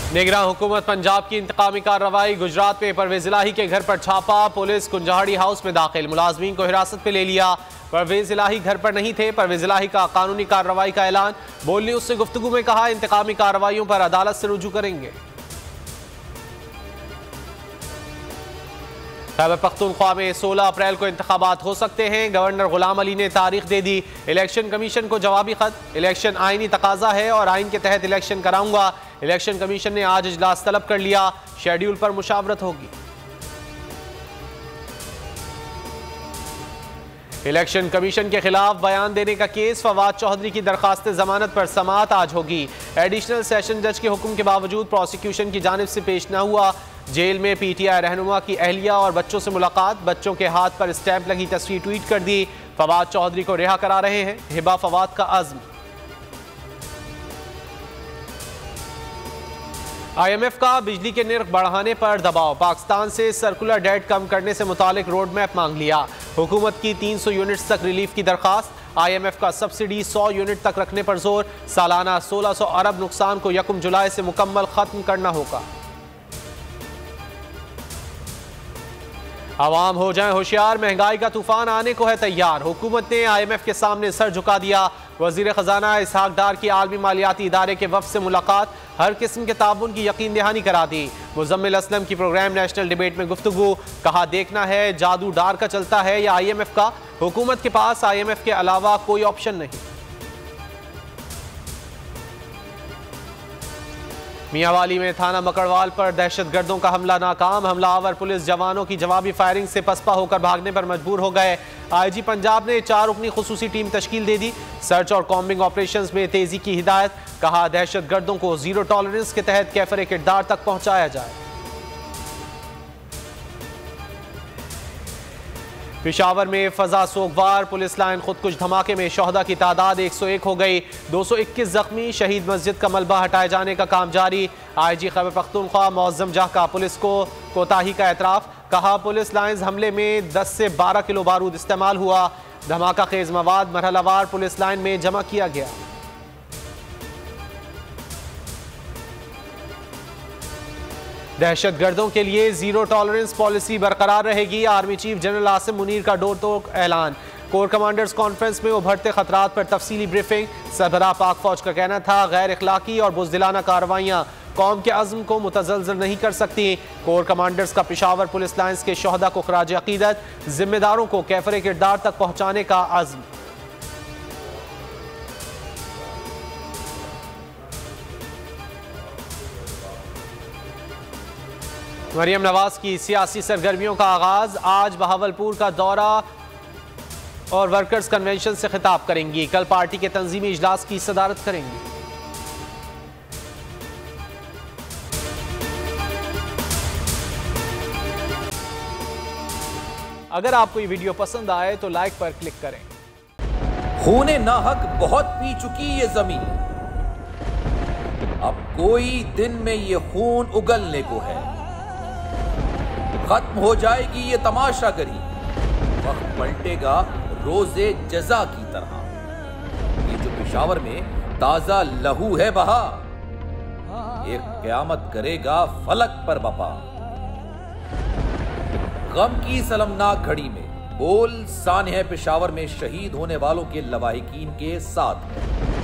निगरान हुकूमत पंजाब की इंतकामी कार्रवाई। गुजरात में परवेज इलाही के घर पर छापा। पुलिस कुंजाड़ी हाउस में दाखिल, मुलाजमीन को हिरासत में ले लिया। परवेज इलाही घर पर नहीं थे। परवेज इलाही का कानूनी कार्रवाई का ऐलान। बोल न्यूज से गुफ्तगू में कहा, इंतकामी कार्रवाइयों पर अदालत से रुजू करेंगे। खैबर पख्तूनख्वा में 16 अप्रैल को इंतखाबात हो सकते हैं। गवर्नर गुलाम अली ने तारीख दे दी। इलेक्शन कमीशन को जवाबी खत। इलेक्शन आईनी तकाजा है और आइन के तहत इलेक्शन कराऊंगा। इलेक्शन कमीशन ने आज इजलास तलब कर लिया। शेड्यूल पर मुशावरत होगी। इलेक्शन कमीशन के खिलाफ बयान देने का केस। फवाद चौधरी की दरखास्त जमानत पर समाअत आज होगी। एडिशनल सेशन जज के हुक्म के बावजूद प्रोसिक्यूशन की जानिब से पेश न हुआ। जेल में पीटीआई रहनुमा की अहलिया और बच्चों से मुलाकात। बच्चों के हाथ पर स्टैंप लगी तस्वीर ट्वीट कर दी। फवाद चौधरी को रिहा करा रहे हैं। हिबा फवाद का अज़्म। IMF का बिजली के निर्ख बढ़ाने पर दबाव। पाकिस्तान से सर्कुलर डेट कम करने से मुतालिक रोड मैप मांग लिया। हुकूमत की 300 यूनिट्स तक रिलीफ की दरखास्त। IMF का सब्सिडी 100 यूनिट तक रखने पर जोर। सालाना 1600 अरब नुकसान को 1 जुलाई से मुकम्मल खत्म करना होगा। आवाम हो जाए होशियार, महंगाई का तूफान आने को है तैयार। हुकूमत ने IMF के सामने सर झुका दिया। वजीर खजाना इसहाक डार की आलमी मालियाती इदारे के वफ्द से मुलाकात। हर किस्म के ताउन की यकीन दहानी करा दी। मुजम्मिल असलम की प्रोग्राम नेशनल डिबेट में गुफ्तगू। कहा, देखना है जादू डार का चलता है या IMF का। हुकूमत के पास IMF के अलावा कोई ऑप्शन नहीं। मियांवाली में थाना मकड़वाल पर दहशतगर्दों का हमला नाकाम। हमलावर पुलिस जवानों की जवाबी फायरिंग से पसपा होकर भागने पर मजबूर हो गए। IG पंजाब ने 4 रुकनी खुसूसी टीम तश्कील दे दी। सर्च और कॉम्बिंग ऑपरेशंस में तेजी की हिदायत। कहा, दहशतगर्दों को जीरो टॉलरेंस के तहत कैफर किरदार तक पहुंचाया जाए। पेशावर में फजा सोगवार। पुलिस लाइन खुदकुश धमाके में शोहदा की तादाद 101 हो गई। 221 जख्मी। शहीद मस्जिद का मलबा हटाए जाने का काम जारी। IG खैबर पख्तूनख्वा मौज़म जह का पुलिस को कोताही का एतराफ़। कहा, पुलिस लाइन्स हमले में 10 से 12 किलो बारूद इस्तेमाल हुआ। धमाका खेज मवाद मरहलावार पुलिस लाइन में जमा किया गया। दहशतगर्दों के लिए जीरो टॉलरेंस पॉलिसी बरकरार रहेगी। Army chief general Asim Munir का डोर टू ऐलान। कोर कमांडर्स कॉन्फ्रेंस में उभरते खतरात पर तफसीली ब्रीफिंग। सरबराह पाक फौज का कहना था, गैर इखलाकी और बुज़दिलाना कार्रवाइयाँ कौम के अज़्म को मुतज़लज़ल नहीं कर सकती। कोर कमांडर्स का पेशावर पुलिस लाइन्स के शोहदा को खराज अकीदत। जिम्मेदारों को कैफर किरदार तक पहुँचाने का अज़्म। मरियम नवाज की सियासी सरगर्मियों का आगाज। आज बहावलपुर का दौरा और वर्कर्स कन्वेंशन से खिताब करेंगी। कल पार्टी के तंजीमी इजलास की सदारत करेंगी। अगर आपको ये वीडियो पसंद आए तो लाइक पर क्लिक करें। खूने नाहक बहुत पी चुकी ये जमीन, अब कोई दिन में ये खून उगलने को है। खत्म हो जाएगी ये तमाशागरी, वक्त पलटेगा रोजे जजा की तरह। ये जो पेशावर में ताजा लहू है बहा, एक क़यामत करेगा फलक पर बपा। गम की सलमनाक घड़ी में बोल सानह पेशावर में शहीद होने वालों के लवाहिकीन के साथ।